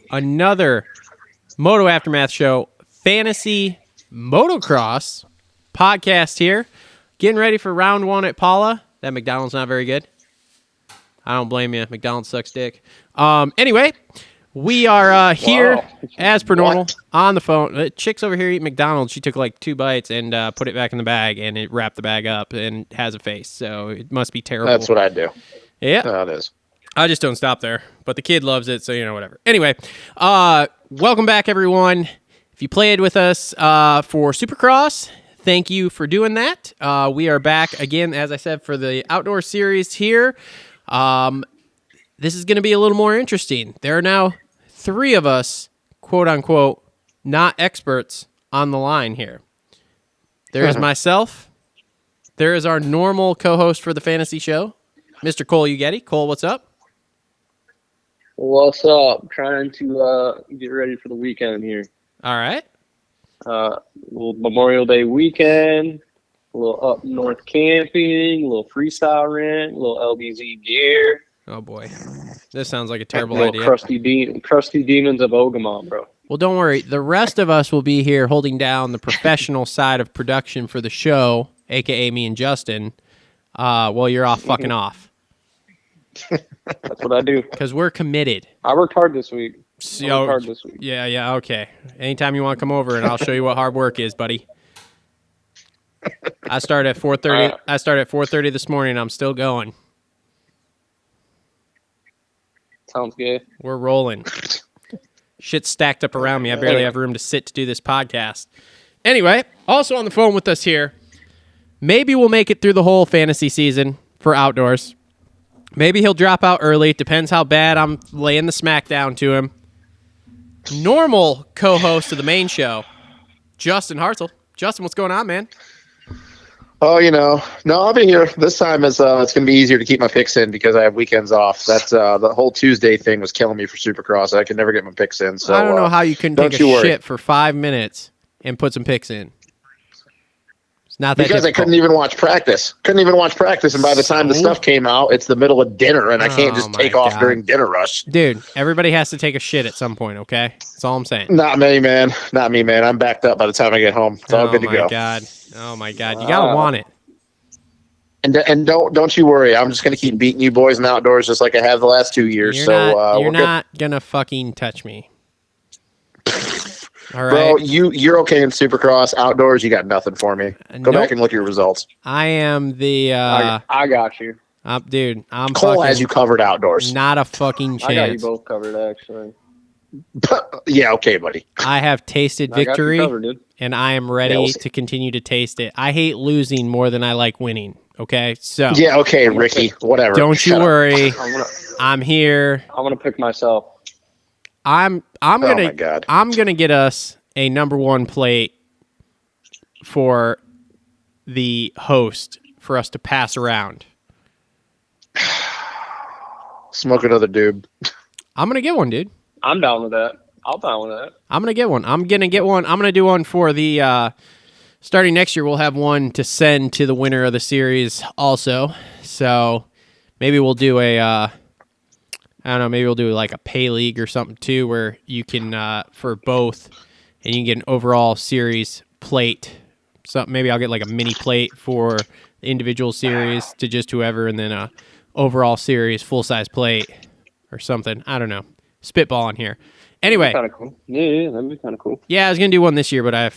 another Moto Aftermath Show Fantasy Motocross podcast here. Getting ready for round one at Paula. That McDonald's not very good. I don't blame you. McDonald's sucks dick. Anyway, we are here as per normal on the phone. The chick's over here eating McDonald's. She took like 2 bites and put it back in the bag, and it wrapped the bag up and has a face. So it must be terrible. That's what I do. Yeah. It is. I just don't stop there. But the kid loves it, so whatever. Anyway, welcome back, everyone. If you played with us for Supercross, thank you for doing that. We are back again, as I said, for the outdoor series here. This is going to be a little more interesting. There are now 3 of us, quote unquote, not experts on the line here. There is myself. There is our normal co-host for the fantasy show, Mr. Cole Ugetti. Cole, what's up? What's up? Trying to get ready for the weekend here. All right. Little Memorial Day weekend, a little up north camping, a little freestyle rent, a little LBZ gear. Oh boy, this sounds like a terrible little idea. Crusty demons of Ogamon, bro. Well, don't worry. The rest of us will be here holding down the professional side of production for the show, aka me and Justin, while you're off fucking off. That's what I do. Because we're committed. I worked hard this week. Yeah, okay. Anytime you want to come over, and I'll show you what hard work is, buddy. I start at 4:30. I start at 4:30 this morning. I'm still going. Sounds good. We're rolling. Shit's stacked up around me. I barely have room to sit to do this podcast. Anyway, also on the phone with us here, maybe we'll make it through the whole fantasy season for outdoors. Maybe he'll drop out early. Depends how bad I'm laying the smack down to him. Normal co-host of the main show, Justin Hartzell. Justin, what's going on, man? Oh, no, I'll be here. This time it's going to be easier to keep my picks in because I have weekends off. That's the whole Tuesday thing was killing me for Supercross. I could never get my picks in. So I don't know how you couldn't take a shit for 5 minutes and put some picks in. It's not that because difficult. I couldn't even watch practice. And by the time the stuff came out, it's the middle of dinner, and I can't just take off during dinner rush. Dude, everybody has to take a shit at some point, okay? That's all I'm saying. Not me, man. I'm backed up by the time I get home. It's all good to go. Oh, my God. You got to want it. And don't you worry. I'm just going to keep beating you boys in the outdoors just like I have the last 2 years. You're not going to fucking touch me. All right. Bro, you're okay in Supercross. Outdoors, you got nothing for me. Go back and look at your results. I am the... I got you. Dude, I'm Cole has you covered outdoors. Not a fucking chance. I got you both covered, actually. Yeah, okay, buddy. I have tasted victory, covered, and I am ready to continue to taste it. I hate losing more than I like winning, okay? So yeah, okay, Ricky, whatever. Don't you worry. I'm here. I'm going to pick myself. I'm gonna get us a number 1 plate for the host for us to pass around. Smoke another doob. I'm gonna get one, dude. I'm down with that. I'm down with that. I'm gonna get one. I'm gonna do one for the starting next year. We'll have one to send to the winner of the series also. So maybe we'll do I don't know, maybe we'll do like a pay league or something too, where you can, for both, and you can get an overall series plate. So maybe I'll get like a mini plate for the individual series to just whoever, and then a overall series full-size plate or something. I don't know. Spitballing here. Anyway. Kind of cool. Yeah, that'd be kind of cool. Yeah, I was going to do one this year, but I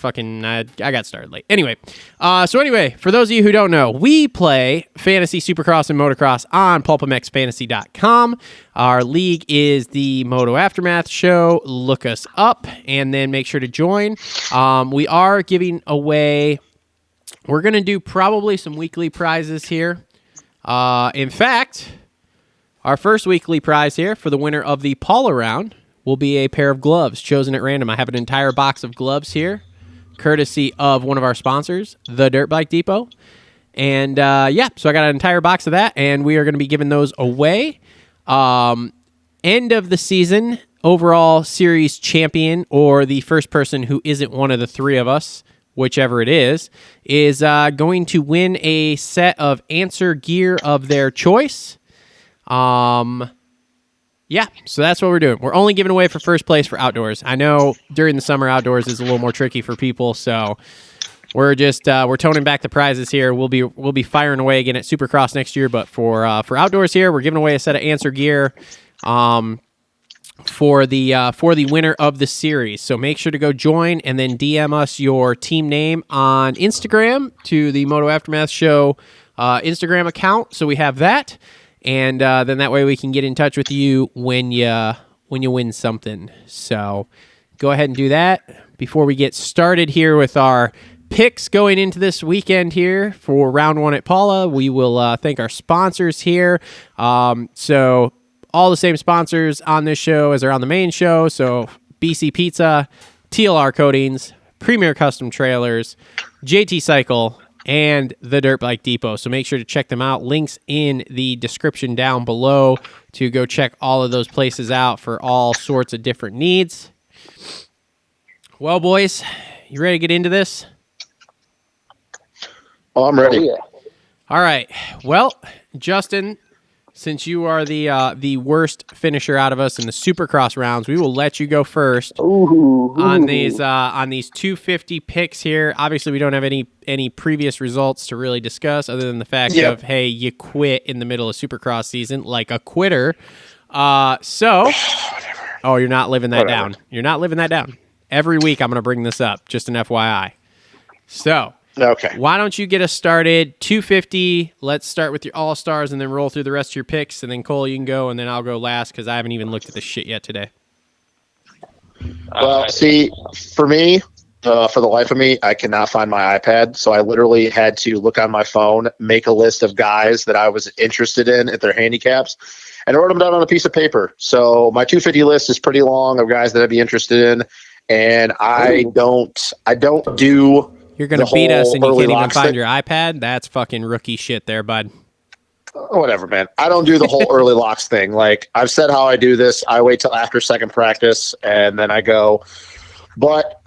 got started late. Anyway, for those of you who don't know, we play Fantasy Supercross and Motocross on Pulpmx Our league is the Moto Aftermath Show. Look us up and then make sure to join. We are giving away, we're going to do probably some weekly prizes here. In fact, our first weekly prize here for the winner of the Paula round will be a pair of gloves chosen at random. I have an entire box of gloves here, courtesy of one of our sponsors, the Dirt Bike Depot. And so I got an entire box of that, and we are going to be giving those away. End of the season, overall series champion, or the first person who isn't one of the 3 of us, whichever it is going to win a set of answer gear of their choice. Yeah, so that's what we're doing. We're only giving away for first place for outdoors. I know during the summer outdoors is a little more tricky for people, so we're just we're toning back the prizes here. We'll be firing away again at Supercross next year, but for outdoors here, we're giving away a set of answer gear for the winner of the series. So make sure to go join and then DM us your team name on Instagram to the Moto Aftermath Show Instagram account. So we have that. And then that way we can get in touch with you when you win something. So go ahead and do that. Before we get started here with our picks going into this weekend here for round 1 at Paula, we will thank our sponsors here. So all the same sponsors on this show as are on the main show. So BC.Pizza, TLR Coatings, Premier Custom Trailers, JT Cycle, and the Dirt Bike Depot. So make sure to check them out. Links in the description down below to go check all of those places out for all sorts of different needs. Well, boys, you ready to get into this? Oh, I'm ready. Oh, yeah. All right. Well, Justin, since you are the worst finisher out of us in the Supercross rounds, we will let you go first on these 250 picks here. Obviously, we don't have any previous results to really discuss, other than the fact of, hey, you quit in the middle of Supercross season like a quitter. Oh, you're not living that down. You're not living that down. Every week, I'm going to bring this up. Just an FYI. So. Okay. Why don't you get us started? 250. Let's start with your all-stars and then roll through the rest of your picks. And then, Cole, you can go, and then I'll go last because I haven't even looked at this shit yet today. Well, see, for me, for the life of me, I cannot find my iPad. So I literally had to look on my phone, make a list of guys that I was interested in at their handicaps, and I wrote them down on a piece of paper. So my 250 list is pretty long of guys that I'd be interested in. And I don't do... You're going to beat us and you can't even find your iPad? That's fucking rookie shit there, bud. Whatever, man. I don't do the whole early locks thing. Like, I've said how I do this. I wait till after second practice, and then I go. But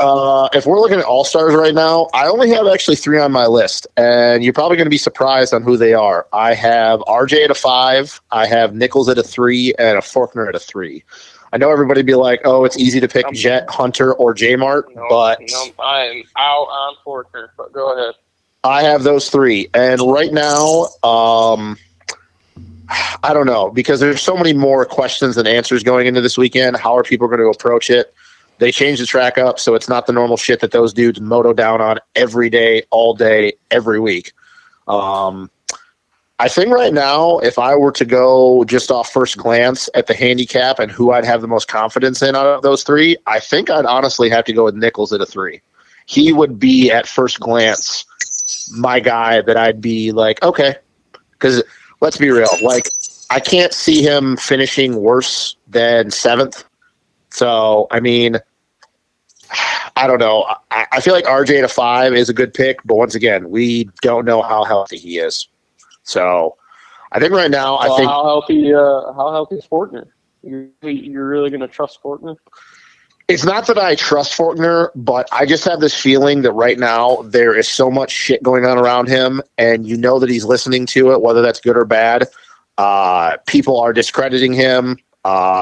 if we're looking at all-stars right now, I only have actually 3 on my list, and you're probably going to be surprised on who they are. I have RJ at a 5, I have Nichols at a 3, and a Faulkner at a 3. I know everybody be like, oh, it's easy to pick Jet, Hunter, or J-Mart, but... No, I'm out on Faulkner, but go ahead. I have those 3. And right now, I don't know, because there's so many more questions than answers going into this weekend. How are people going to approach it? They changed the track up, so it's not the normal shit that those dudes moto down on every day, all day, every week. I think right now, if I were to go just off first glance at the handicap and who I'd have the most confidence in out of those 3, I think I'd honestly have to go with Nichols at a 3. He would be, at first glance, my guy that I'd be like, okay. Because let's be real, like, I can't see him finishing worse than 7th. So, I mean, I don't know. I feel like RJ at a 5 is a good pick, but once again, we don't know how healthy he is. So, I think right now, I think how healthy is Faulkner? You're really going to trust Faulkner? It's not that I trust Faulkner, but I just have this feeling that right now there is so much shit going on around him, and you know that he's listening to it, whether that's good or bad. People are discrediting him.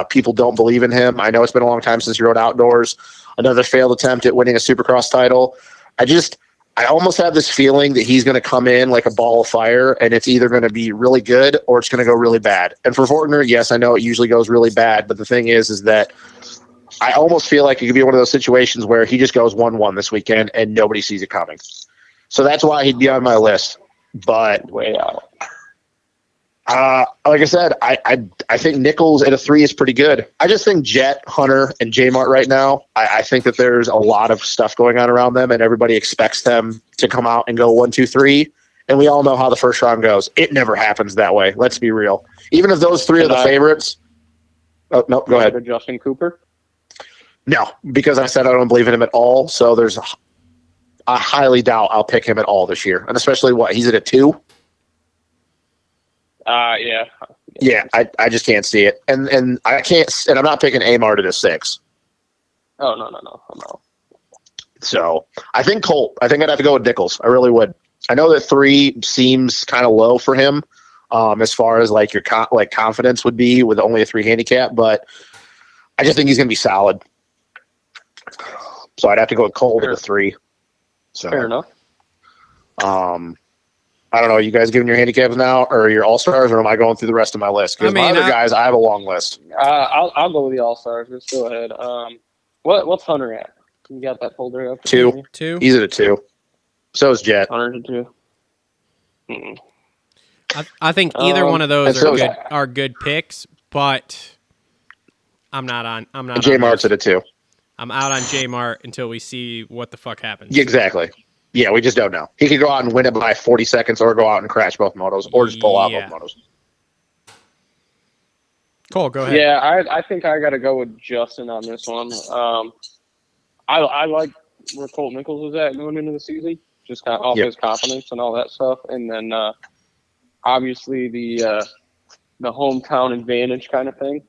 People don't believe in him. I know it's been a long time since he rode outdoors. Another failed attempt at winning a Supercross title. I almost have this feeling that he's going to come in like a ball of fire, and it's either going to be really good or it's going to go really bad. And for Faulkner, yes, I know it usually goes really bad, but the thing is that I almost feel like it could be one of those situations where he just goes 1-1 this weekend and nobody sees it coming. So that's why he'd be on my list. But way out. Like I said, I think Nichols at a 3 is pretty good. I just think Jet, Hunter, and J-Mart right now, I think that there's a lot of stuff going on around them, and everybody expects them to come out and go 1, 2, 3. And we all know how the first round goes. It never happens that way. Let's be real. Even if those 3 are the favorites. Oh, no, go ahead. Justin Cooper? No, because I said I don't believe in him at all. So I highly doubt I'll pick him at all this year. And especially he's at a 2? Yeah. Yeah, I just can't see it. And I can't, and I'm not picking Amart at a 6. Oh, no. I'm out. So I think Colt. I think I'd have to go with Nichols. I really would. I know that 3 seems kind of low for him. as far as like your confidence would be with only a 3 handicap, but I just think he's going to be solid. So I'd have to go with Cole with a 3. So Fair enough. I don't know. Are you guys giving your handicaps now or your all-stars, or am I going through the rest of my list? Because my other guys, I have a long list. I'll go with the all-stars. Let's go ahead. What's Hunter at? You got that folder up? 2. He's at a 2. So is Jet. Hunter's at 2. I think either one of those are good picks, but I'm not on. J Mart's at a 2. I'm out on J Mart until we see what the fuck happens. Exactly. Yeah, we just don't know. He could go out and win it by 40 seconds, or go out and crash both motos, or just pull out both motos. Cole, go ahead. Yeah, I think I got to go with Justin on this one. I like where Colt Nichols was at going into the season, just kind of off his confidence and all that stuff, and then obviously the hometown advantage kind of thing.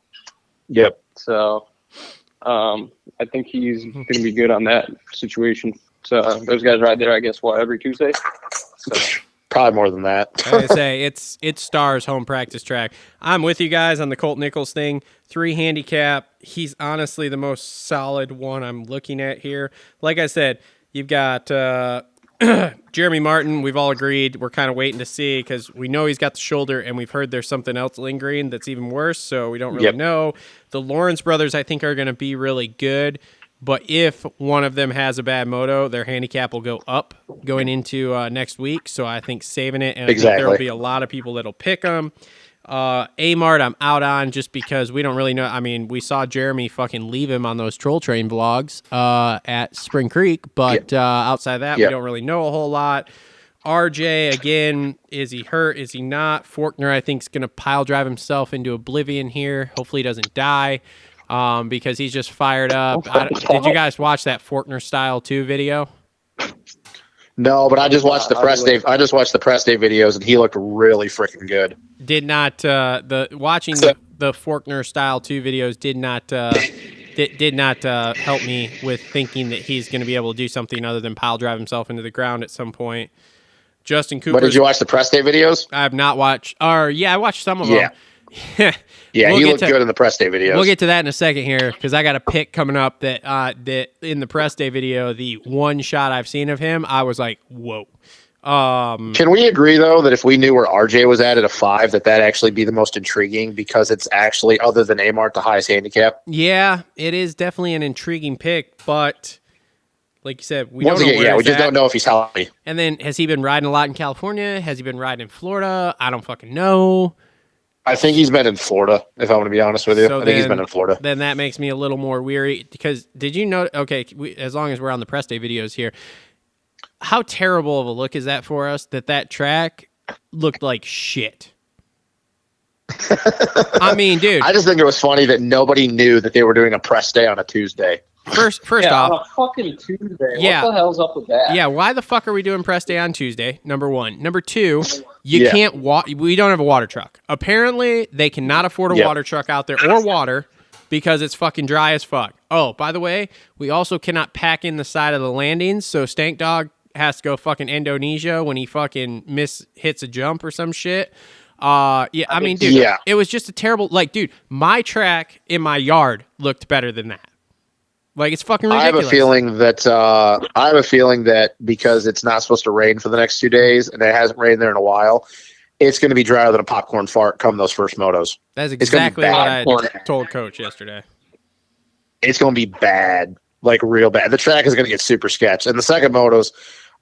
Yep. So I think he's going to be good on that situation. So those guys right there, I guess, every Tuesday? So. Probably more than that. I say it's Stars home practice track. I'm with you guys on the Colt Nichols thing. 3 handicap. He's honestly the most solid one I'm looking at here. Like I said, you've got Jeremy Martin. We've all agreed. We're kind of waiting to see because we know he's got the shoulder, and we've heard there's something else lingering that's even worse, so we don't really know. The Lawrence brothers, I think, are going to be really good. But if one of them has a bad moto, their handicap will go up going into next week. So I think saving it, and I think there will be a lot of people that'll pick them. A-Mart, I'm out on just because we don't really know. I mean, we saw Jeremy fucking leave him on those Troll Train vlogs at Spring Creek. But outside of that, we don't really know a whole lot. RJ, again, is he hurt? Is he not? Faulkner, I think, is going to pile drive himself into oblivion here. Hopefully he doesn't die. Because he's just fired up. Did you guys watch that Faulkner Style 2 video? No, but I just watched the press day. I just watched the press day videos, and he looked really freaking good. Did not watching the Faulkner Style 2 videos did not help me with thinking that he's going to be able to do something other than pile drive himself into the ground at some point. Justin Cooper. But did you watch the press day videos? I have not watched. I watched some of them. Yeah, he looked good in the press day videos. We'll get to that in a second here because I got a pick coming up that in the press day video, the one shot I've seen of him, I was like, whoa. Can we agree, though, that if we knew where RJ was at a 5, that'd actually be the most intriguing because it's actually, other than A-Mart, the highest handicap? Yeah, it is definitely an intriguing pick, but like you said, we don't know where we just don't know if he's healthy. And then has he been riding a lot in California? Has he been riding in Florida? I don't fucking know. I think he's been in Florida, if I'm going to be honest with you. I think he's been in Florida. Then that makes me a little more weary because did you know, as long as we're on the press day videos here, how terrible of a look is that for us that track looked like shit? I mean, dude. I just think it was funny that nobody knew that they were doing a press day on a Tuesday. First off, on a fucking Tuesday. What the hell's up with that? Yeah, why the fuck are we doing press day on Tuesday? Number one. Number two, you can't we don't have a water truck. Apparently, they cannot afford a water truck out there or water because it's fucking dry as fuck. Oh, by the way, we also cannot pack in the side of the landings, so Stank Dog has to go fucking Indonesia when he fucking hits a jump or some shit. I mean, dude, it was just a terrible, dude, my track in my yard looked better than that. It's fucking ridiculous. I have a feeling that because it's not supposed to rain for the next 2 days, and it hasn't rained there in a while, it's going to be drier than a popcorn fart come those first motos. That's exactly what I told Coach yesterday. It's going to be bad, real bad. The track is going to get super sketched. And the second motos,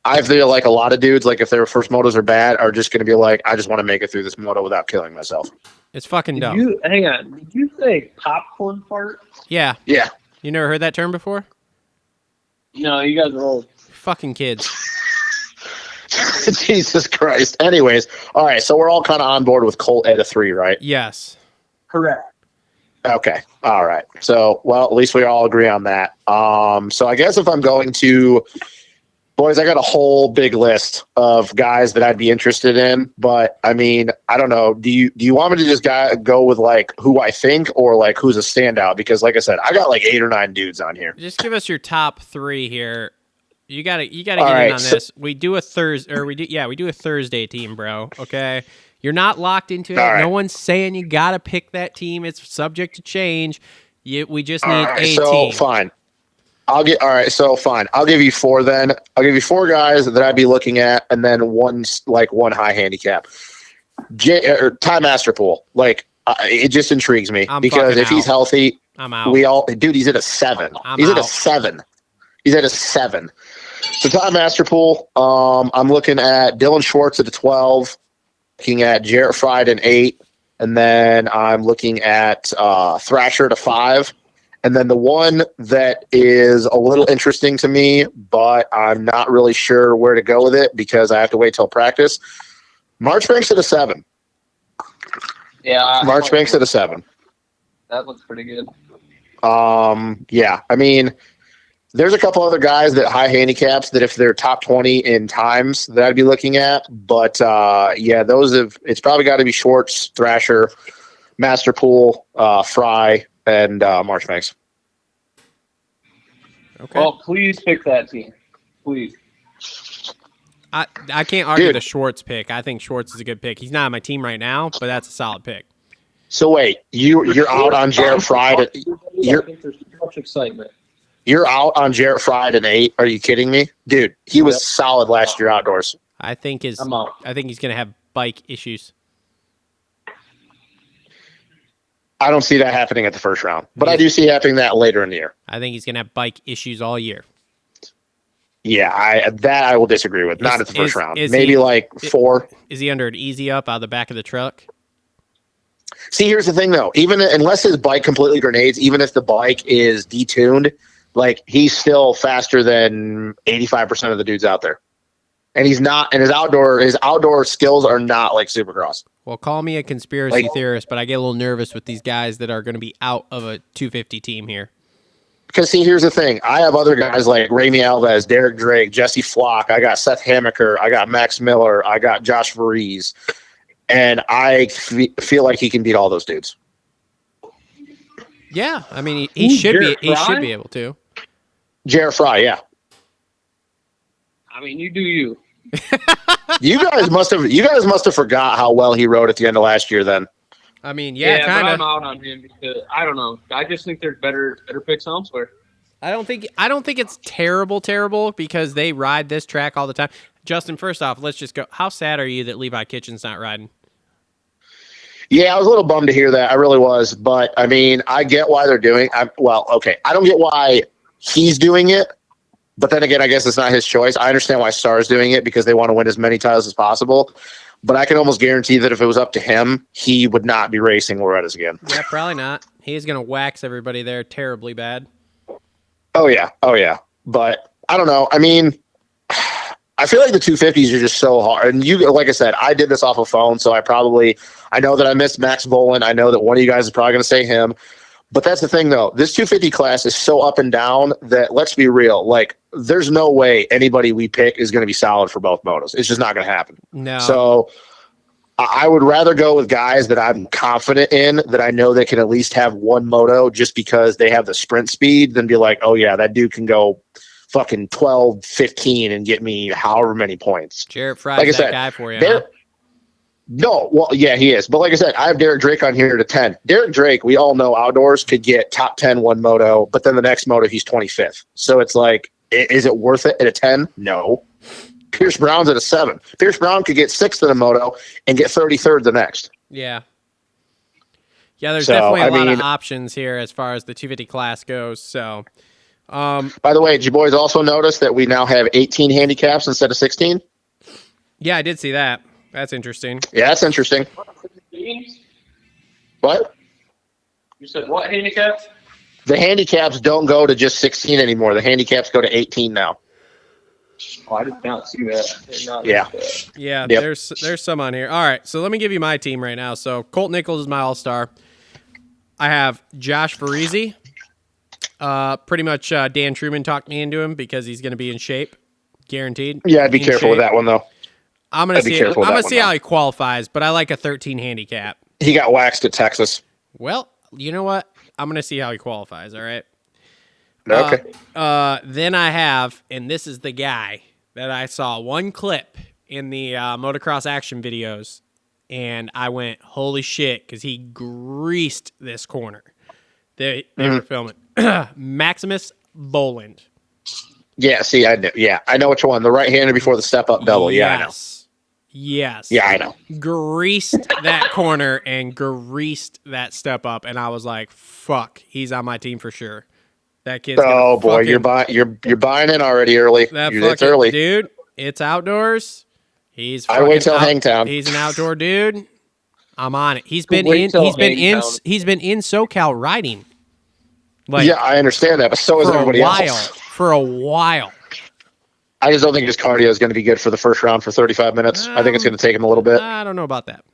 I feel like a lot of dudes, if their first motos are bad, are just going to be like, I just want to make it through this moto without killing myself. It's fucking dumb. Hang on. Did you say popcorn fart? Yeah. Yeah. You never heard that term before? No, you guys are old. Fucking kids. Jesus Christ. Anyways, all right, so we're all kind of on board with Colt at a 3, right? Yes. Correct. Okay. All right. So, at least we all agree on that. So I guess if I'm going to... Boys, I got a whole big list of guys that I'd be interested in, but I mean, I don't know. Do you want me to just go with who I think or who's a standout? Because like I said, I got 8 or 9 dudes on here. Just give us your top 3 here. You gotta get right, in on this. We do a Thursday team, bro. Okay, you're not locked into it. All right. No one's saying you gotta pick that team. It's subject to change. We just need a so team. fine. I'll give you 4 then. I'll give you 4 guys that I'd be looking at, and then one high handicap. Ty Masterpool. It just intrigues me because if he's healthy, I'm out. He's at a 7. He's at a 7. He's at a 7. So Ty Masterpool. I'm looking at Dylan Schwartz at a 12. Looking at Jarrett Fried at an 8, and then I'm looking at Thrasher at a 5. And then the one that is a little interesting to me, but I'm not really sure where to go with it because I have to wait till practice. Marchbanks at a 7. Yeah. Marchbanks at a 7. That looks pretty good. Yeah. I mean, there's a couple other guys that high handicaps that if they're top 20 in times that I'd be looking at. But it's probably got to be Schwartz, Thrasher, Masterpool, Fry, and Marchbanks. Okay. Well, please pick that team. Please. I can't argue the Schwartz pick. I think Schwartz is a good pick. He's not on my team right now, but that's a solid pick. So wait, you're out on Jarrett Fried. I think there's too much excitement. You're out on Jarrett Fried at 8. Are you kidding me, dude? He was solid last year outdoors. I think he's gonna have bike issues. I don't see that happening at the first round, but I do see happening that later in the year. I think he's gonna have bike issues all year. Yeah, I will disagree with. Not at the first round. Maybe 4. Is he under an easy up out of the back of the truck? See, here's the thing though. Even unless his bike completely grenades, even if the bike is detuned, he's still faster than 85% of the dudes out there. And he's not. And his outdoor skills are not like Supercross. Well, call me a conspiracy theorist, but I get a little nervous with these guys that are going to be out of a 250 team here. Because, see, here's the thing. I have other guys like Ramy Alves, Derek Drake, Jesse Flock. I got Seth Hammaker. I got Max Miller. I got Josh Varese. And I feel like he can beat all those dudes. Yeah. I mean, he should be able to. Jarrett Fry, yeah. I mean, you do you. You guys must have forgot how well he rode at the end of last year then. I mean, yeah, kind of. I'm out on him because I don't know. I just think there's better picks elsewhere. I don't think it's terrible because they ride this track all the time. Justin, first off, let's just go. How sad are you that Levi Kitchen's not riding? Yeah, I was a little bummed to hear that. I really was. But, I mean, I get why they're doing it. I don't get why he's doing it. But then again, I guess it's not his choice. I understand why Star's doing it because they want to win as many titles as possible. But I can almost guarantee that if it was up to him, he would not be racing Loretta's again. Yeah, probably not. He's going to wax everybody there terribly bad. Oh, yeah. But I don't know. I mean, I feel like the 250s are just so hard. And like I said, I did this off a phone, so I know that I missed Max Boland. I know that one of you guys is probably going to say him. But that's the thing, though. This 250 class is so up and down that, let's be real, there's no way anybody we pick is going to be solid for both motos. It's just not going to happen. No. So I would rather go with guys that I'm confident in, that I know they can at least have one moto just because they have the sprint speed, than be like, oh, yeah, that dude can go fucking 12, 15 and get me however many points. Jarrett Fry's that guy for you, huh? No, well, yeah, he is. But like I said, I have Derek Drake on here to 10. Derek Drake, we all know outdoors could get top 10 one moto, but then the next moto, he's 25th. So it's like, is it worth it at a 10? No. Pierce Brown's at a 7. Pierce Brown could get 6th in a moto and get 33rd the next. Yeah. Yeah, there's definitely a lot of options here as far as the 250 class goes. So, by the way, did you boys also notice that we now have 18 handicaps instead of 16? Yeah, I did see that. That's interesting. Yeah, that's interesting. What? You said what handicaps? The handicaps don't go to just 16 anymore. The handicaps go to 18 now. Oh, I did not see that. Yeah. Yeah, yep. There's some on here. All right, so let me give you my team right now. So Colt Nichols is my all-star. I have Josh Varese. Pretty much Dan Truman talked me into him because he's going to be in shape, guaranteed. Yeah, I'd be careful with that one, though. I'm going to see how he qualifies, but I like a 13 handicap. He got waxed at Texas. Well, you know what? I'm going to see how he qualifies, all right? Okay. Then I have, and this is the guy that I saw one clip in the motocross action videos, and I went, holy shit, because he greased this corner. They were filming. Maximus Boland. Yeah, see, I know which one. The right-hander before the step-up double. Yeah, I know. Yes. Yeah, I know. Greased that corner and greased that step up, and I was like, fuck, he's on my team for sure. That kid's gonna Oh boy, fucking, you're buying in already early. It's early, dude. It's outdoors. He's I'd wait till out, Hangtown. He's an outdoor dude. I'm on it. He's Wait been in. till He's been in. Hangtown. He's been in SoCal riding. Like, Yeah, I understand that, but so is for everybody a while. else. For a while. I just don't think his cardio is going to be good for the first round for 35 minutes. I think it's going to take him a little bit. I don't know about that.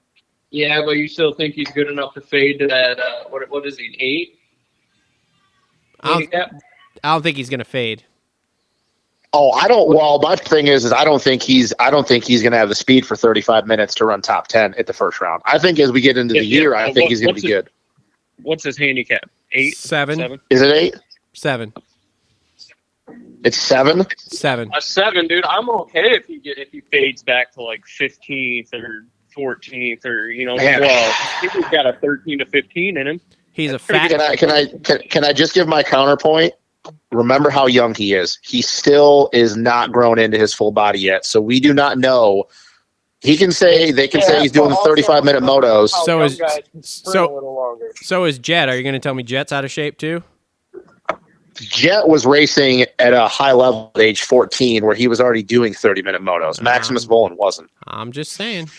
Yeah, but you still think he's good enough to fade to that? What is he? An 8? Handicap? I don't think he's gonna fade. Oh, I don't. Well, my thing is I don't think he's going to have the speed for 35 minutes to run top 10 at the first round. I think as we get into the year, I think he's going to be good. What's his handicap? 8? 7. Is it 8? 7. It's 7. 7. A 7, dude. I'm okay if he fades back to like 15th or 14th or 12. I think he's got a 13 to 15 in him. He's a fat. Can I just give my counterpoint? Remember how young he is. He still is not grown into his full body yet, so we do not know. They can say he's doing 35-minute motos. So is Jet. Are you going to tell me Jet's out of shape too? Jet was racing at a high level at age 14 where he was already doing 30-minute motos. Maximus Boland wasn't. I'm just saying.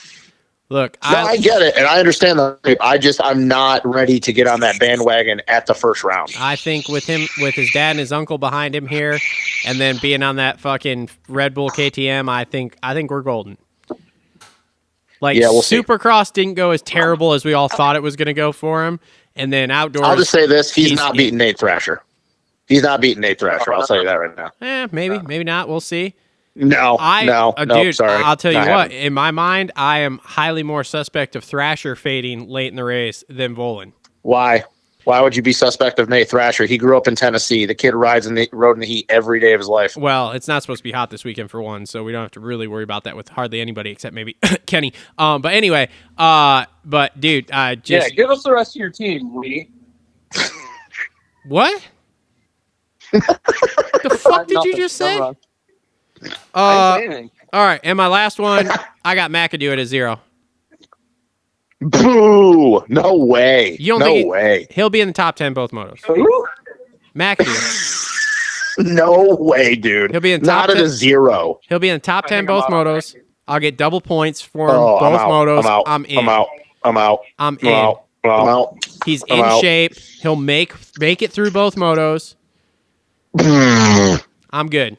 Look, I get it, and I understand that. I'm not ready to get on that bandwagon at the first round. I think with his dad and his uncle behind him here, and then being on that fucking Red Bull KTM, I think we're golden. Like, yeah, we'll Supercross didn't go as terrible as we all thought it was going to go for him, and then outdoors. I'll just say this: he's not beating Nate Thrasher. He's not beating Nate Thrasher. I'll tell you that right now. Maybe not. We'll see. No, dude, sorry. I'll tell you what. In my mind, I am highly more suspect of Thrasher fading late in the race than Volan. Why? Why would you be suspect of Nate Thrasher? He grew up in Tennessee. The kid rode in the heat every day of his life. Well, it's not supposed to be hot this weekend for one, so we don't have to really worry about that with hardly anybody except maybe Kenny. But anyway, but dude, give us the rest of your team, Lee. What? The fuck did you just say? All right, and my last one, I got McAdoo at a 0. Boo! No way. No way. He'll be in the top 10 both motos. McAdoo. No way, dude. He'll be in top not 10, at a 0. He'll be in the top 10 both motos. I'll get double points for him both motos. I'm in. I'm out. He's in shape. He'll make it through both motos. I'm good.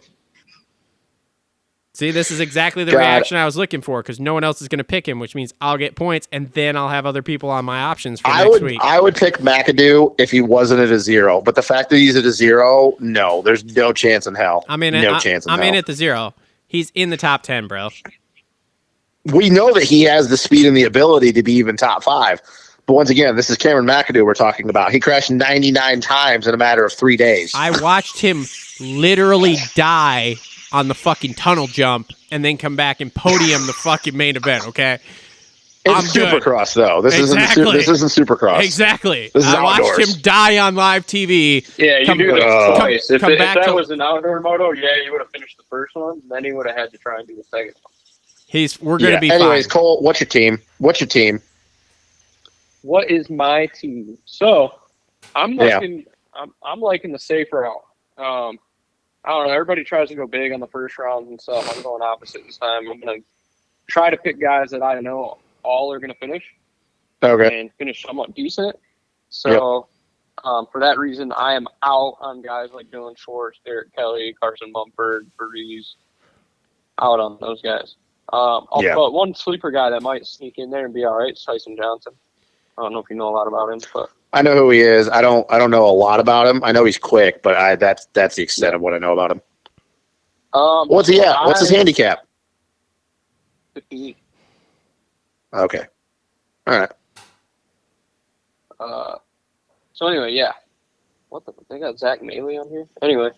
See, this is exactly the reaction I was looking for because no one else is going to pick him, which means I'll get points, and then I'll have other people on my options for next week. I would pick McAdoo if he wasn't at a 0, but the fact that he's at a 0, no, there's no chance in hell. I'm in at the 0. He's in the top 10, bro. We know that he has the speed and the ability to be even top 5. But once again, this is Cameron McAdoo we're talking about. He crashed 99 times in a matter of 3 days. I watched him literally die on the fucking tunnel jump and then come back and podium the fucking main event, okay? It's Supercross, though. This isn't Supercross. Exactly. This is I watched him die on live TV. Yeah, you do that twice. If that was an outdoor moto, yeah, you would have finished the first one. Then he would have had to try and do the second one. We're going to be anyways, fine. Cole, what's your team? What is my team? So, I'm liking the safe route. I don't know. Everybody tries to go big on the first round and stuff. I'm going opposite this time. I'm going to try to pick guys that I know all are going to finish. Okay. And finish somewhat decent. So, for that reason, I am out on guys like Dylan Schwartz, Derek Kelly, Carson Mumford, Breeze. Out on those guys. But one sleeper guy that might sneak in there and be all right is Tyson Johnson. I don't know if you know a lot about him, but I know who he is. I don't know a lot about him. I know he's quick, but that's the extent of what I know about him. What's he at? What's his handicap? 15. Okay. All right. So anyway, yeah. They got Zach Maley on here. Anyway,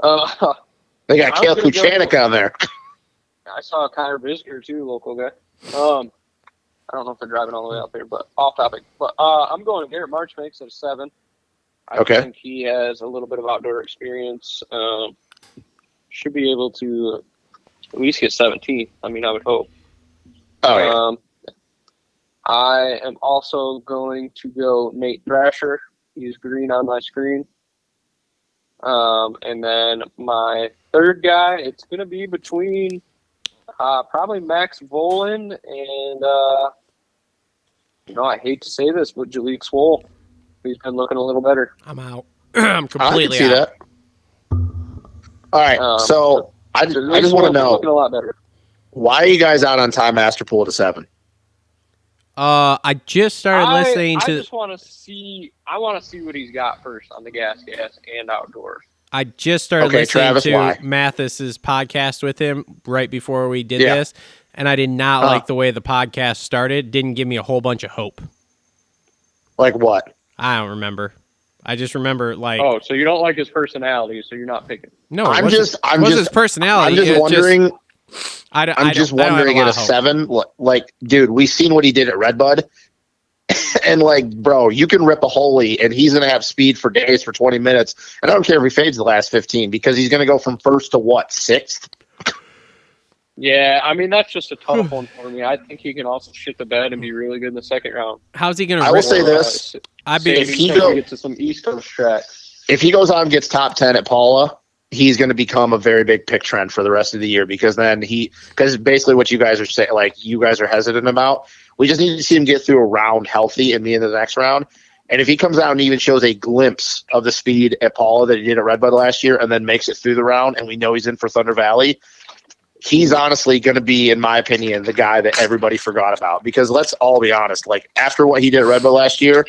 They got I Kale was gonna go- Kuchanik on there. I saw Kyler Bisger too, local guy. I don't know if they're driving all the way out there, but off topic. But I'm going to Garrett Marchbanks at a 7. I Okay. think he has a little bit of outdoor experience. Should be able to at least get 17. I mean, I would hope. Oh, yeah. I am also going to go Nate Thrasher. He's green on my screen. And then my third guy, it's going to be between probably Max Volan and, I hate to say this, but Jalik Swoll. He's been looking a little better. I'm out. I'm completely I can see out. that. All right, so I just want to know, Looking a lot better. why are you guys out on Time Master Pool to 7? I just started listening to. I just want to see. I want to see what he's got first on the gas and outdoors. I just started listening Travis, to why? Mathis's podcast with him right before we did Yeah. this, and I did not like the way the podcast started. Didn't give me a whole bunch of hope. Like what? I don't remember. I just remember like. Oh, so you don't like his personality, so you're not picking. No, I'm just his personality. I'm just wondering. I'm just wondering at a 7, like, dude, we've seen what he did at Redbud. And, like, bro, you can rip a holy, and he's going to have speed for days for 20 minutes. And I don't care if he fades the last 15, because he's going to go from first to, 6th? Yeah, I mean, that's just a tough one for me. I think he can also shit the bed and be really good in the second round. How's he going to? I will say this. If he gets to some East Coast tracks. If he goes on and gets top 10 at Paula, he's going to become a very big pick trend for the rest of the year, because then because basically what you guys are saying, like, you guys are hesitant about, we just need to see him get through a round healthy and be in the next round. And if he comes out and even shows a glimpse of the speed at Paula that he did at Redbud last year and then makes it through the round, and we know he's in for Thunder Valley, he's honestly going to be, in my opinion, the guy that everybody forgot about. Because let's all be honest, like, after what he did at Redbud last year,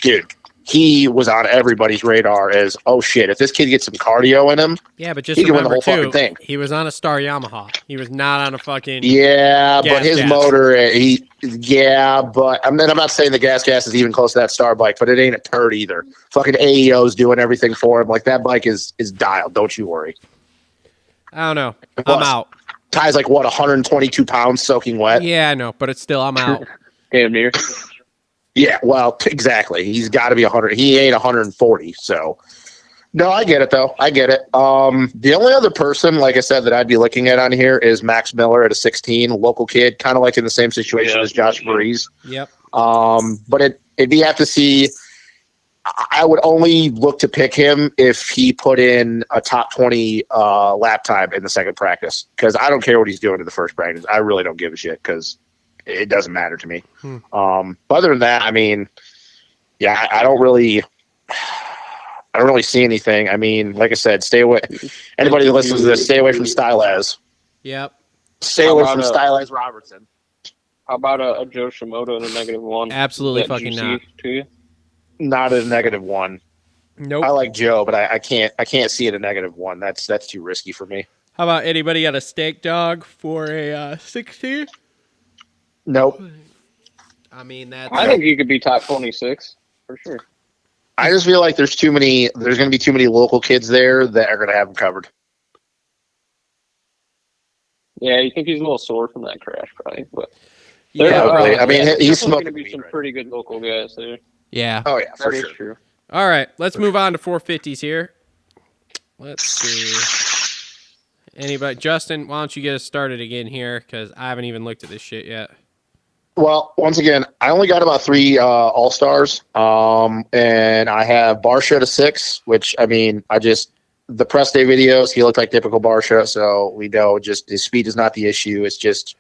dude, he was on everybody's radar as, oh shit, if this kid gets some cardio in him, yeah, but just he can win the remember whole too, fucking thing. he was on a Star Yamaha. He was not on a fucking but his gas. motor, but I'm not saying the gas is even close to that Star bike, but it ain't a turd either. Fucking AEO's doing everything for him. Like, that bike is dialed. Don't you worry. I don't know. Plus, I'm out. Ty's like, what, 122 pounds soaking wet? Yeah, I know, but it's still I'm out. Damn near. Yeah, well, exactly. He's got to be 100. He ain't 140, so. No, I get it, though. I get it. The only other person, like I said, that I'd be looking at on here is Max Miller at a 16, local kid, kind of like in the same situation as Josh Breeze. Yep. But it'd be have to see. I would only look to pick him if he put in a top 20 lap time in the second practice, because I don't care what he's doing in the first practice. I really don't give a shit, because it doesn't matter to me. But other than that, I mean, yeah, I don't really see anything. I mean, like I said, stay away. Anybody that listens to this, stay away from Stylez. Yep. Stay away from Stylez Robertson. How about a Joe Shimoda and a -1? Absolutely Is that fucking juicy not. to you? Not a -1. Nope. I like Joe, but I can't see it a -1. That's too risky for me. How about anybody got a steak dog for a 16? Nope. I mean, I think he could be top 26 for sure. I just feel like there's going to be too many local kids there that are going to have him covered. Yeah, you think he's a little sore from that crash, probably. But Yeah, probably. I mean, he's going to smoking be some weed, pretty good local guys there. Yeah. Oh yeah, for That is sure. true. All right, let's move on to 450s here. Let's see. Anybody? Justin, why don't you get us started again here, because I haven't even looked at this shit yet. Well, once again, I only got about 3 All-Stars, and I have Barsha to 6, which, I mean, the press day videos, he looked like typical Barsha, so we know just his speed is not the issue. It's just,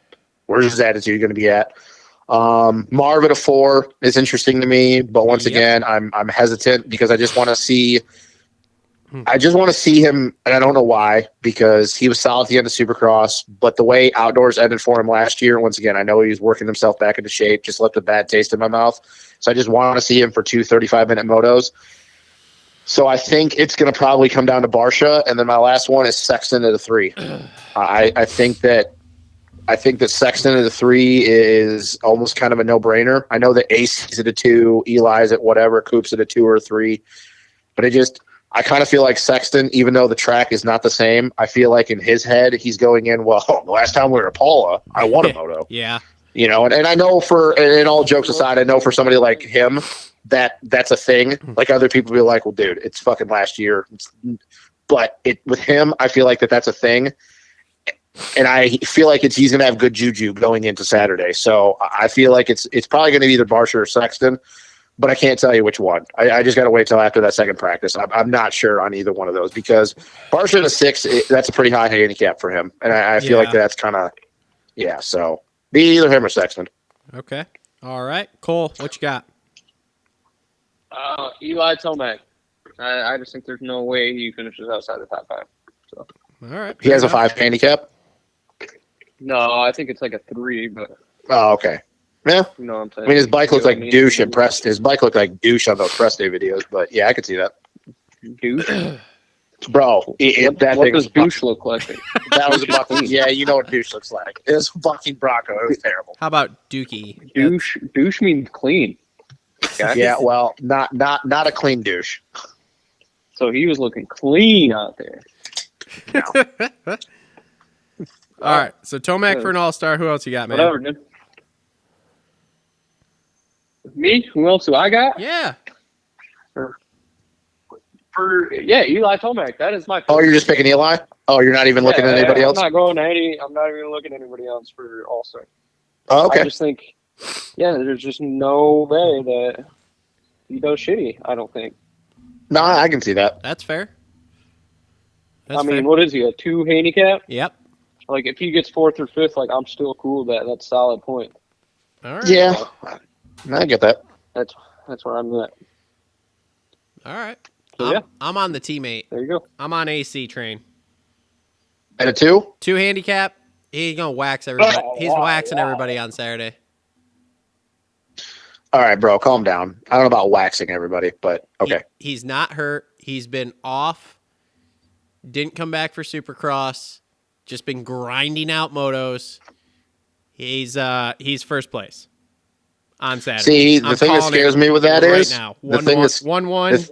where's his attitude going to be at? Marv at a 4 is interesting to me, but once again, I'm hesitant, because I just want to see him, and I don't know why, because he was solid at the end of Supercross, but the way outdoors ended for him last year, once again, I know he was working himself back into shape, just left a bad taste in my mouth. So I just want to see him for 2 35-minute motos. So I think it's going to probably come down to Barsha, and then my last one is Sexton at a 3. I think that Sexton at a 3 is almost kind of a no-brainer. I know that Ace is at a 2, Eli's at whatever, Coop's at a 2 or a 3. But I kind of feel like Sexton, even though the track is not the same, I feel like in his head he's going in. Well, the last time we were at Paula, I won a moto. Yeah. And I know and all jokes aside, I know for somebody like him that's a thing. Like other people be like, well, dude, it's fucking last year. But with him, I feel like that's a thing. And I feel like he's going to have good juju going into Saturday. So I feel like it's probably going to be either Barsha or Sexton, but I can't tell you which one. I just got to wait till after that second practice. I'm not sure on either one of those because Barsha to 6, that's a pretty high handicap for him. And I feel like that's kind of, so be either him or Sexton. Okay. All right. Cole, what you got? Eli Tomac. I just think there's no way he finishes outside the top 5. So. All right. He has a 5 handicap? No, I think it's like a 3, but. Oh, okay. Yeah. You know what I'm saying? I mean, his bike looked like douche at press. His bike looked like douche on those press day videos, but yeah, I could see that. Douche? Bro, what does douche look like? That was a fucking, yeah, you know what douche looks like. It was fucking Bronco. It was terrible. How about Dookie? Douche means clean. Okay? Yeah, well, not a clean douche. So he was looking clean out there. No. All right. So Tomac for an all-star. Who else you got, man? Whatever, dude. Me? Who else do I got? Yeah. Eli Tomac. That is my pick. Oh, you're just picking Eli? Oh, you're not even looking at anybody else? I'm not even looking at anybody else for all-star. Oh, okay. I just think, there's just no way that he does shitty, I don't think. No, I can see that. That's fair. What is he, a 2 handicap? Yep. Like, if he gets 4th or 5th, like, I'm still cool with that. That's a solid point. All right. Yeah, I get that. That's where I'm at. All right. So, I'm on the teammate. There you go. I'm on AC train. And a 2? 2 handicap. He's going to wax everybody. He's waxing everybody on Saturday. All right, bro, calm down. I don't know about waxing everybody, but okay. He's not hurt. He's been off. Didn't come back for Supercross. Just been grinding out motos. He's first place on Saturday. See, the thing that scares me with that is right now. 1-1.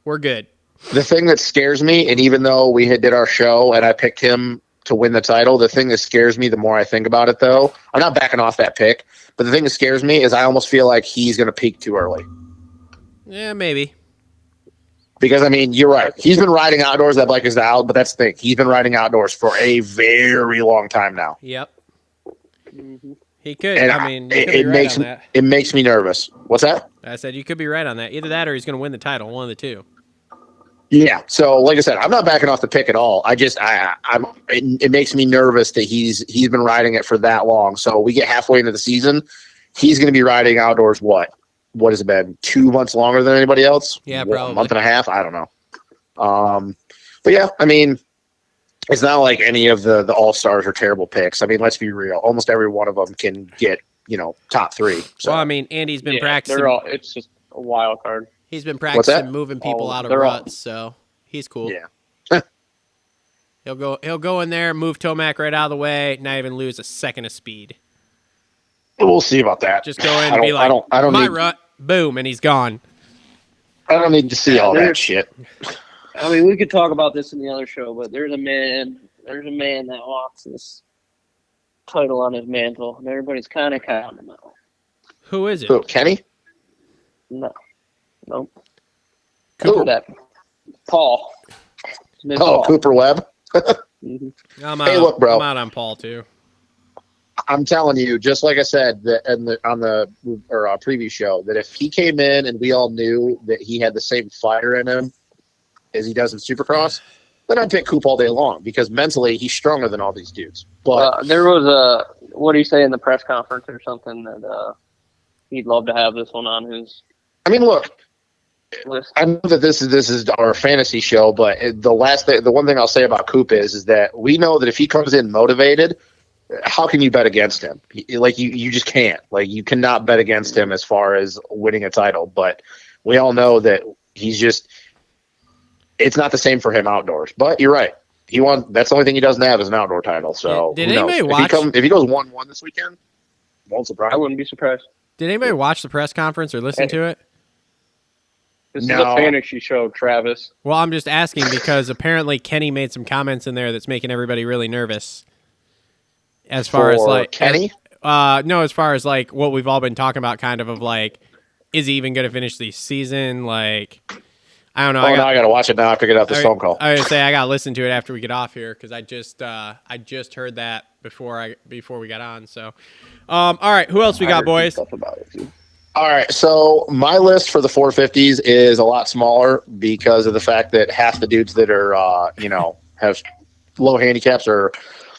We're good. The thing that scares me, and even though we did our show and I picked him to win the title, the thing that scares me the more I think about it, though, I'm not backing off that pick, but the thing that scares me is I almost feel like he's going to peak too early. Yeah, maybe. Because, you're right. He's been riding outdoors. That bike is out, but that's the thing. He's been riding outdoors for a very long time now. Yep. He could. And you could be right on that. It makes me nervous. What's that? I said you could be right on that. Either that or he's going to win the title. One of the two. Yeah. So, like I said, I'm not backing off the pick at all. It makes me nervous that he's been riding it for that long. So we get halfway into the season, he's going to be riding outdoors. What has it been? 2 months longer than anybody else? Yeah, probably. A month and a half. I don't know. But yeah, it's not like any of the all-stars are terrible picks. Let's be real. Almost every one of them can get, top 3. So. Well, Andy's been practicing. It's just a wild card. He's been practicing moving people out of ruts, so he's cool. Yeah. He'll go in there, move Tomac right out of the way, not even lose a second of speed. We'll see about that. Just go in and be like, rut, boom, and he's gone. I don't need to see all that shit. We could talk about this in the other show, but there's a man that wants this title on his mantle, and everybody's kind of counting him out. Who is it? Who, Kenny? No. Nope. Cooper. Paul. Paul. Cooper Webb. Mm-hmm. Hey, look, bro. I'm out on Paul, too. I'm telling you, just like I said on the preview show, that if he came in and we all knew that he had the same fire in him as he does in Supercross, then I'd pick Coop all day long because mentally he's stronger than all these dudes. But there was what do you say in the press conference or something that he'd love to have this one on his. Look, list. I know that this is our fantasy show, but the one thing I'll say about Coop is that we know that if he comes in motivated, how can you bet against him? You just can't. You cannot bet against him as far as winning a title. But we all know that it's not the same for him outdoors. But you're right. That's the only thing he doesn't have is an outdoor title. So did anybody watch? If he goes 1-1 this weekend, won't surprise. I wouldn't be surprised. Did anybody watch the press conference or listen to it? This is a fantasy show, Travis. Well, I'm just asking because apparently Kenny made some comments in there that's making everybody really nervous. As far as like Kenny? No, as far as like what we've all been talking about, kind of like, is he even going to finish the season? Like, I don't know. I got to watch it now after I get off this phone call. I was gonna say I got to listen to it after we get off here because I just heard that before we got on. So, all right, who else we got, boys? Stuff about it, too. All right, so my list for the 450s is a lot smaller because of the fact that half the dudes that are, have low handicaps are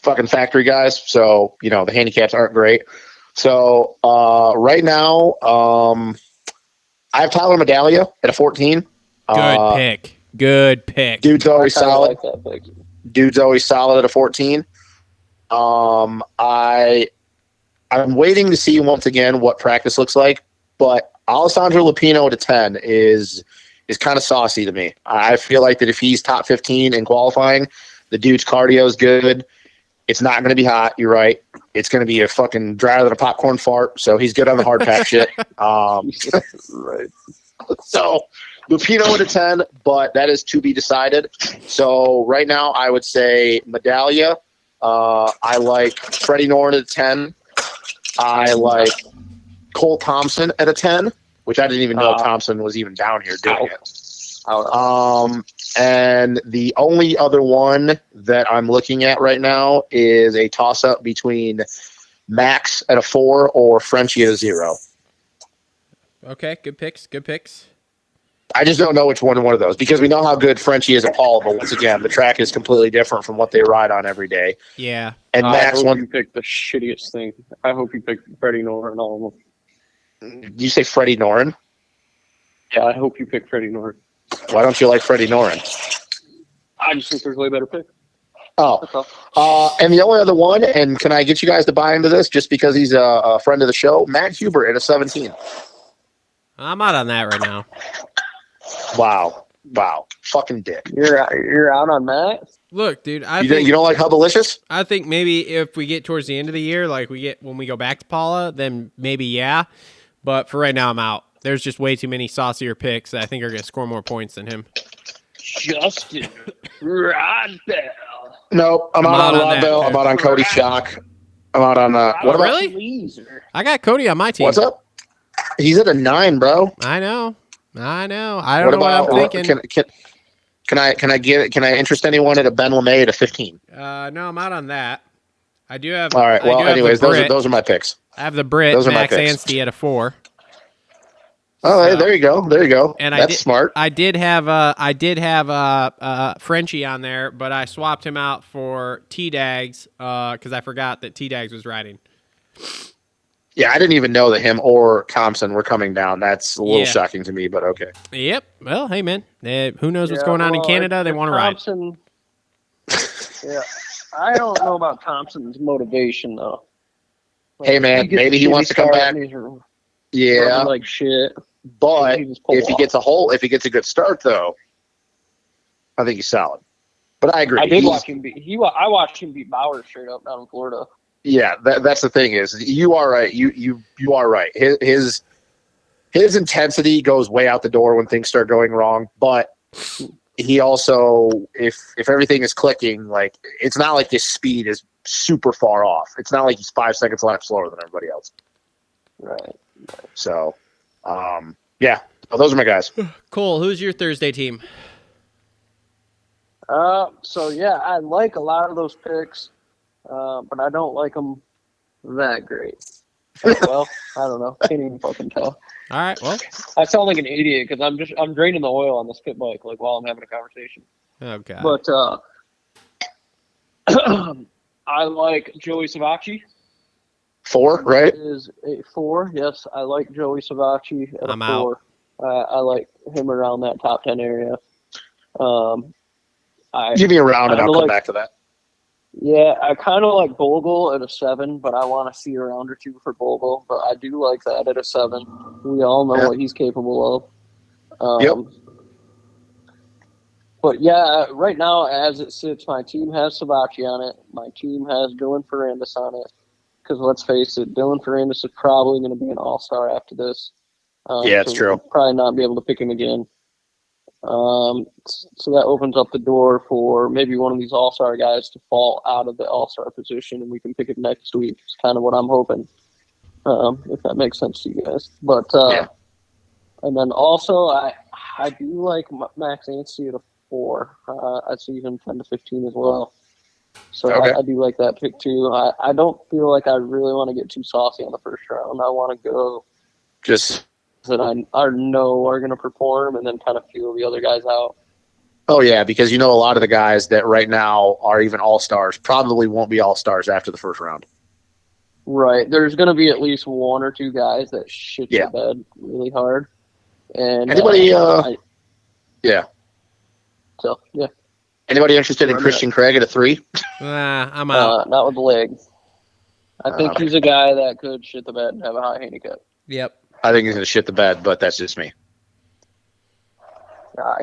fucking factory guys. So, the handicaps aren't great. So, right now, I have Tyler Medaglia at a 14. Good pick. Dude's always solid. Like that pick. Dude's always solid at a 14. I'm waiting to see once again what practice looks like. But Alessandro Lupino at a 10 is kind of saucy to me. I feel like that if he's top 15 in qualifying, the dude's cardio is good. It's not going to be hot. You're right. It's going to be a fucking drier than a popcorn fart. So he's good on the hard pack shit. Right. So Lupino at a 10, but that is to be decided. So right now I would say Medaglia. I like Freddie Noren at a 10. I like Cole Thompson at a 10, which I didn't even know Thompson was even down here doing it. And the only other one that I'm looking at right now is a toss-up between Max at a 4 or Frenchie at a 0. Okay, good picks. I just don't know which one of those because we know how good Frenchie is at Paul, but once again, the track is completely different from what they ride on every day. Yeah. And Max you picked the shittiest thing. I hope you picked Freddie Noren and all of them. You say Freddie Noren? Yeah, I hope you pick Freddie Noren. Why don't you like Freddie Noren? I just think there's way better pick. Oh. And the only other one, and can I get you guys to buy into this just because he's a friend of the show? Matt Hubert at a 17. I'm out on that right now. Wow. Fucking dick. You're out on that? Look, dude, you don't like Hubbalicious? I think maybe if we get towards the end of the year, like when we go back to Paula, then maybe yeah. But for right now, I'm out. There's just way too many saucier picks that I think are going to score more points than him. Justin Rodbell. Nope, I'm out on Rodbell. I'm out on Cody Schock. I'm out on what about really? I got Cody on my team. What's up? He's at a 9, bro. I know. I don't know what I'm thinking. Can I interest anyone at a Ben LeMay at a 15? No, I'm out on that. I do have. All right. Well, anyways, those are my picks. I have the Brit Max Anstie at a 4. Oh, hey, there you go. And that's smart. I did have Frenchie on there, but I swapped him out for T-Dags because I forgot that T-Dags was riding. Yeah, I didn't even know that him or Thompson were coming down. That's a little shocking to me, but okay. Yep. Well, hey, man. Who knows what's going on in Canada? They want to ride. Yeah. I don't know about Thompson's motivation, though. Like, hey, man, maybe he wants to come back. Yeah. Like shit. But if he gets a good start, though, I think he's solid. But I agree. I watched him beat Bauer straight up down in Florida. Yeah, that's the thing is you are right. You are right. His intensity goes way out the door when things start going wrong. But he also, if everything is clicking, like it's not like his speed is super far off. It's not like he's 5 seconds lap slower than everybody else. Right. So, yeah, those are my guys. Cole, who's your Thursday team? So yeah, I like a lot of those picks. But I don't like them that great. Well, I don't know. Can't even fucking tell. All right. Well, I sound like an idiot because I'm draining the oil on this pit bike like while I'm having a conversation. Oh god. But I like Joey Savacci. 4, right? Is a 4. Yes, I like Joey Savacci at I'm a 4. I like him around that top 10 area. Give me a round and I'll come back to that. Yeah, I kind of like Bogle at a 7, but I want to see a round or two for Bogle. But I do like that at a 7. We all know what he's capable of. Yep. But yeah, right now, as it sits, my team has Savacci on it. My team has Dylan Ferrandis on it. Because let's face it, Dylan Ferrandis is probably going to be an all-star after this. Yeah, it's true. We'll probably not be able to pick him again. So that opens up the door for maybe one of these all-star guys to fall out of the all-star position, and we can pick it next week. It's kind of what I'm hoping, if that makes sense to you guys. But Yeah. and then also I do like Max Anstey at a 4. I see him 10 to 15 as well. So Okay. I do like that pick too. I don't feel like I really want to get too saucy on the first round. I want to go Just that I know are going to perform, and then kind of feel the other guys out. oh yeah, because a lot of the guys that right now are even all-stars probably won't be all-stars after the first round. Right. There's going to be at least 1 or 2 guys that shit Yeah. the bed really hard. And Anybody yeah. So yeah. Anybody interested in Christian Craig at a 3? I'm out. Not with the legs. I think he's a guy that could shit the bed and have a high handicap. Yep. I think he's going to shit the bed, but that's just me.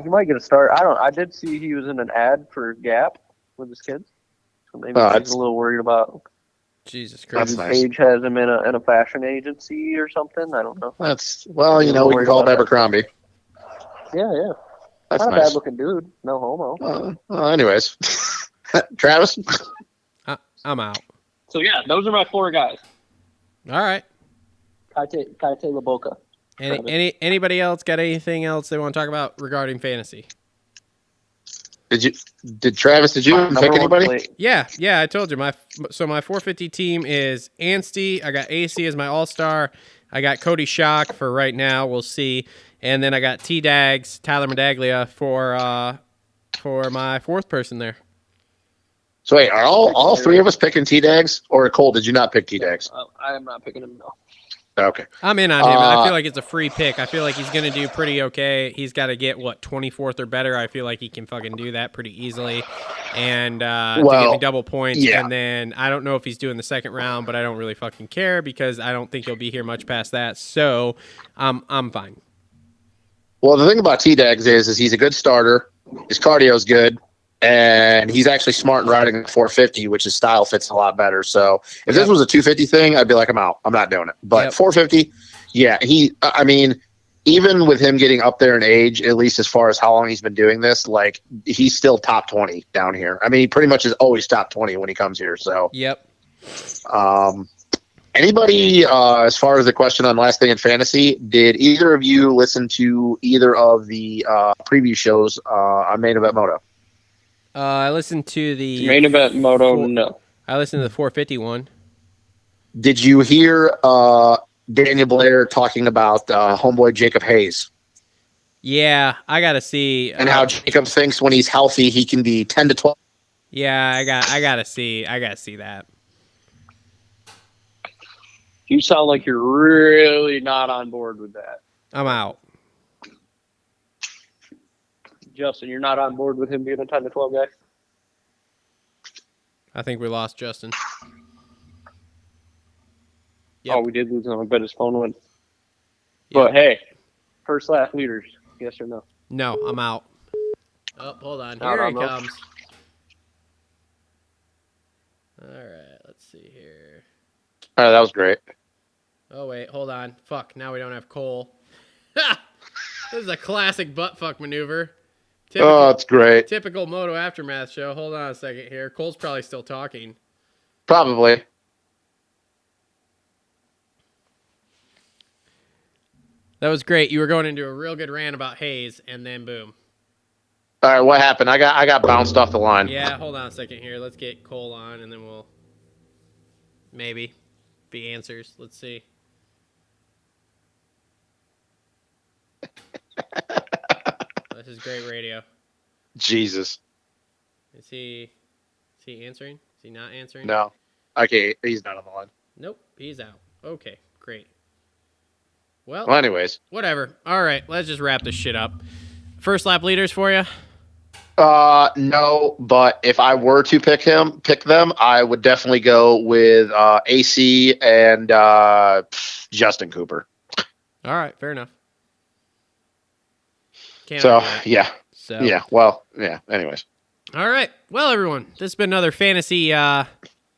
He might get a start. I did see he was in an ad for Gap with his kids. So maybe he's a little worried about. Jesus Christ. That's nice. Paige has him in a fashion agency or something. I don't know. That's we can call him Abercrombie. Yeah. That's not nice. a bad looking dude. No homo. Anyways, Travis, I'm out. So yeah, those are my 4 guys. All right. Kaite Laboca. Anybody else got anything else they want to talk about regarding fantasy? Did Travis? Did you pick anybody? Yeah. I told you my 450 team is Anstey. I got AC as my all-star. I got Cody Schock for right now. We'll see. And then I got T-Dags, Tyler Medaglia for my 4th person there. So wait, are all 3 of us picking T-Dags, or Cole? Did you not pick T-Dags? I am not picking him. No. Okay. I'm in on him. I feel like it's a free pick. I feel like he's going to do pretty okay. He's got to get, 24th or better. I feel like he can fucking do that pretty easily. And to get me double points. Yeah. And then I don't know if he's doing the second round, but I don't really fucking care because I don't think he'll be here much past that. So I'm fine. Well, the thing about T-Dags is he's a good starter. His cardio's good. And he's actually smart in riding the 450, which his style fits a lot better. So if this was a 250 thing, I'd be like, I'm out. I'm not doing it. But 450, yeah, even with him getting up there in age, at least as far as how long he's been doing this, like he's still top 20 down here. I mean, he pretty much is always top 20 when he comes here. So, yep. Anybody, as far as the question on Last Thing in Fantasy, did either of you listen to either of the preview shows on Main Event Moto? I listened to the Main Event Moto. No, I listened to the 450 one. Did you hear Daniel Blair talking about homeboy Jacob Hayes? Yeah, I gotta see. And how Jacob thinks when he's healthy he can be 10 to 12. Yeah, I gotta see that. You sound like you're really not on board with that. I'm out. Justin, you're not on board with him being a 10 to 12 guy? I think we lost Justin. Yep. Oh, we did lose him. I bet his phone went. Yep. But hey, first lap leaders, yes or no? No, I'm out. Oh, hold on. Out Here on he those. comes. All right, let's see here. All right, that was great. Oh, wait, hold on. Fuck, now we don't have Cole. This is a classic butt fuck maneuver. It's great. Typical Moto Aftermath show. Hold on a second here. Cole's probably still talking. Probably. That was great. You were going into a real good rant about Hayes, and then boom. All right, what happened? I got bounced off the line. Yeah, hold on a second here. Let's get Cole on, and then we'll maybe be answers. Let's see. This is great radio. Jesus. Is he answering? Is he not answering? No. Okay, he's not on the line. Nope, he's out. Okay, great. Well, Anyways. whatever. All right, let's just wrap this shit up. First lap leaders for you? No, but if I were to pick them, I would definitely go with AC and Justin Cooper. All right, fair enough. Can't So, argue that. yeah. So, Yeah, well, yeah, anyways. All right. Well, everyone, this has been another fantasy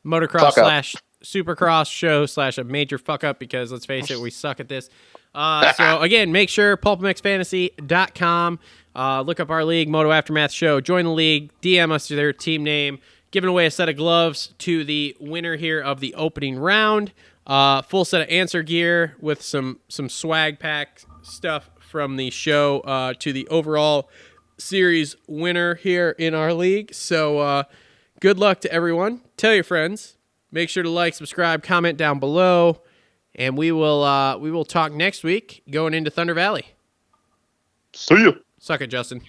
motocross Supercross Show / a major fuck up because let's face it, we suck at this. So again, make sure pulpmxfantasy.com. Look up our league, Moto Aftermath Show. Join the league. DM us their team name. Giving away a set of gloves to the winner here of the opening round. Full set of answer gear with some swag pack stuff from the show to the overall series winner here in our league. So good luck to everyone. Tell your friends. Make sure to like, subscribe, comment down below, and we will talk next week going into Thunder Valley. See you. Suck it, Justin.